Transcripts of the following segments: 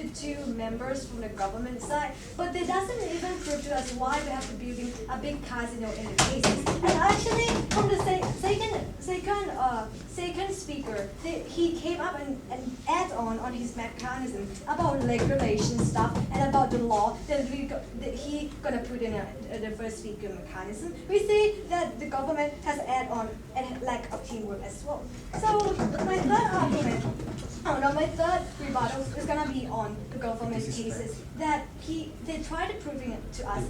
the two members from the government side, but they doesn't even prove to us why they have to building a big casino in the cases. And actually, from the second speaker, he came up and add on his mechanism about regulation stuff and about the law that he gonna put in the first speaker mechanism. We see that the government has add on and lack of teamwork as well. So my third argument, my third rebuttal is gonna be on the government cases that they try to proving to us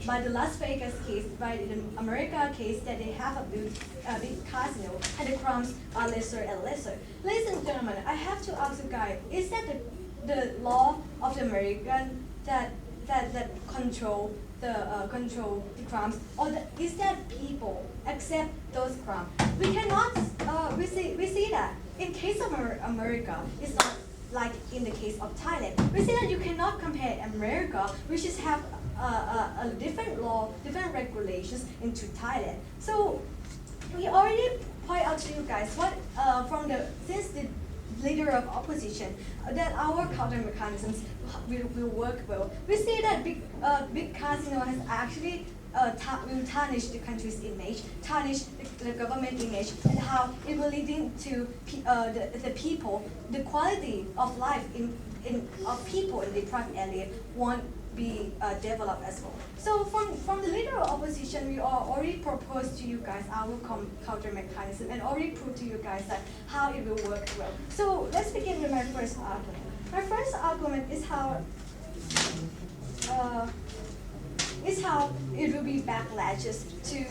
by the Las Vegas case, by the America case that they have a big casino and the crimes are lesser and lesser. Ladies and gentlemen, I have to ask you guys, is that the law of the American that control the crimes, or is that people accept those crimes? We cannot. We see that in case of America, it's not like in the case of Thailand. We see that you cannot compare America, which is have a different law, different regulations into Thailand. So we already point out to you guys what since the leader of opposition that our counter mechanisms will work well. We see that big casino has actually will tarnish the country's image, tarnish the government image, and how it will leading to the people, the quality of life of people in the deprived area won't be developed as well. So from the leader of opposition, we already proposed to you guys our counter mechanism and already proved to you guys that how it will work well. So let's begin with my first argument. My first argument is how it will be backlashes to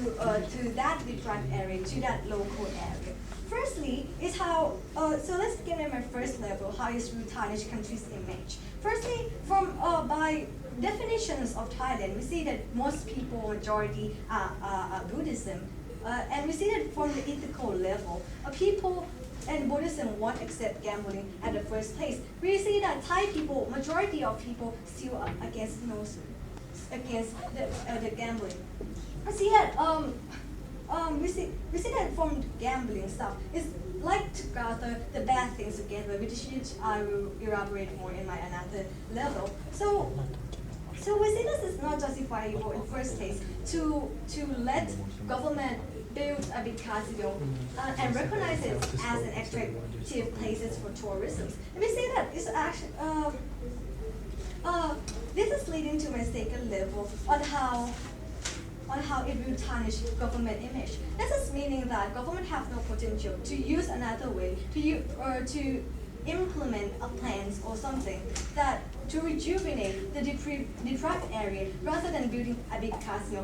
that deprived area, to that local area. Firstly, is how, so let's begin with my first level, how it will tarnish country's image. Firstly, by definitions of Thailand, we see that most people, majority are Buddhism. And we see that from the ethical level, people and Buddhism won't accept gambling at the first place. We see that Thai people, majority of people still are against the gambling. We see that we see that from gambling stuff is like to gather the bad things together, which I will elaborate more in my another level. So we see this is not justifiable in first place to let government build a big casino and recognize it as an attractive places for tourism. And we see that it's actually this is leading to my second level on how it will tarnish government image. This is meaning that government have no potential to use another way to implement a plans or something that to rejuvenate the deprived area rather than building a big casino.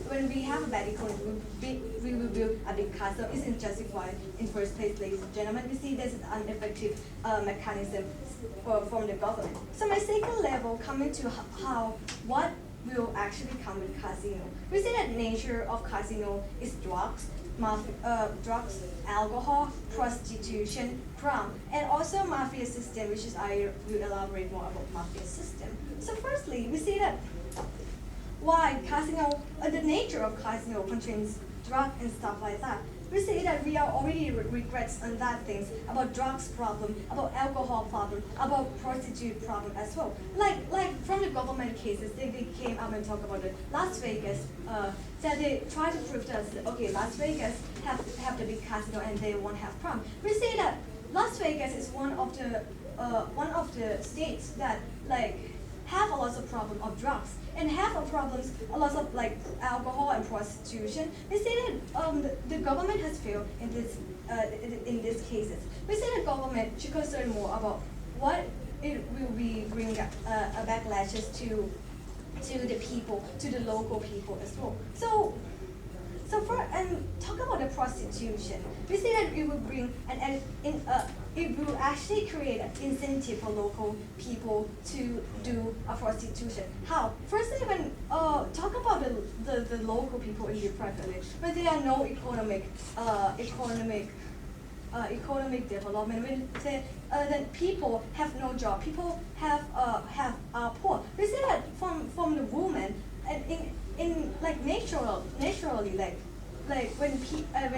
When we have a bad economy, we will build a big casino. Isn't justified in first place, ladies and gentlemen. We see this is an ineffective mechanism from the government. So my second level coming to what will actually come with casino. We see that nature of casino is drugs, alcohol, prostitution, crime, and also mafia system, which is I will elaborate more about mafia system. So firstly, we see that why casino, the nature of casino contains drug and stuff like that. We see that we are already regrets on that things about drugs problem, about alcohol problem, about prostitute problem as well. Like from the government cases, they came up and talk about the Las Vegas. That they try to prove to us that okay, Las Vegas have the big casino and they won't have crime. We see that Las Vegas is one of the states that like have a lot of problem of drugs and have a lot of like alcohol and prostitution. We see that the government has failed in these cases. We see the government should concern more about what it will be bring a backlashes to the people, to the local people as well. So talk about the prostitution. We see that it will bring it will actually create an incentive for local people to do a prostitution. How? Firstly, when talk about the local people in the private area, when there are no economic development, when then people have no job, people are poor. We see that from the woman and in like naturally like when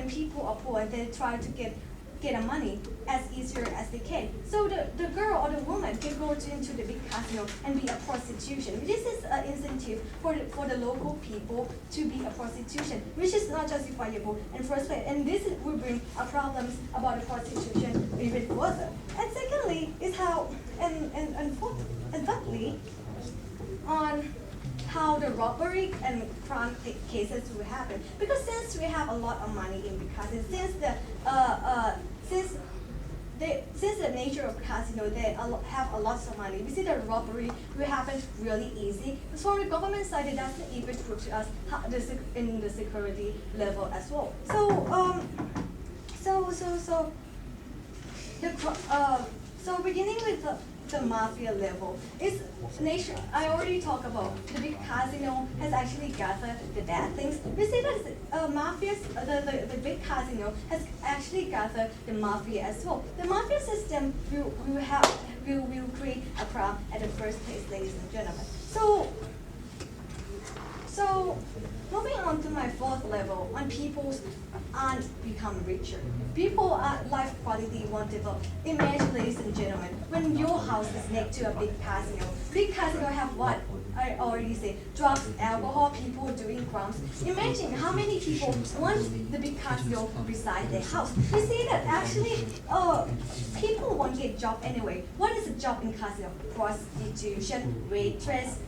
people are poor and they try to get get the money as easier as they can. So the girl or the woman can go into the big casino and be a prostitution. This is an incentive for the local people to be a prostitution, which is not justifiable in first place. And this will bring problems about the prostitution even further. And secondly, is how, and thirdly, on how the robbery and crime cases will happen. Because since we have a lot of money in the casino, since the nature of casino, they have a lot of money. We see that robbery will happen really easy. So from the government side, it doesn't even prove to us how in the security level as well. So beginning with the mafia level, is nature. I already talked about the big casino has actually gathered the bad things. We see that the big casino has actually gathered the mafia as well. The mafia system will create a crime at the first place, ladies and gentlemen. So moving on to my fourth level, on people's aren't become richer. People life quality won't develop. Imagine, ladies and gentlemen, when your house is next to a big casino. Big casino have what? I already said, drugs, alcohol, people doing crimes. Imagine how many people want the big casino beside their house. We see that actually people won't get job anyway. What is a job in casino? Prostitution, waitress,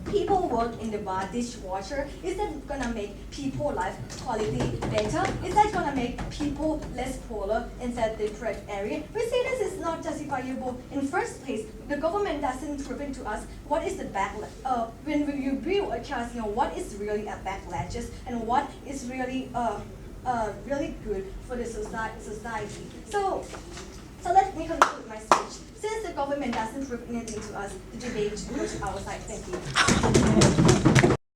people work in the bar, dishwasher. Is that gonna make people life quality better? Is that gonna make people less poorer inside the deprived area? We say this is not justifiable in first place. The government doesn't prove to us what is the backlash. When you build a casino, what is really a backlash and what is really really good for the society. So let me conclude my speech. Since the government doesn't prove anything to us, the debate goes to our side. Thank you.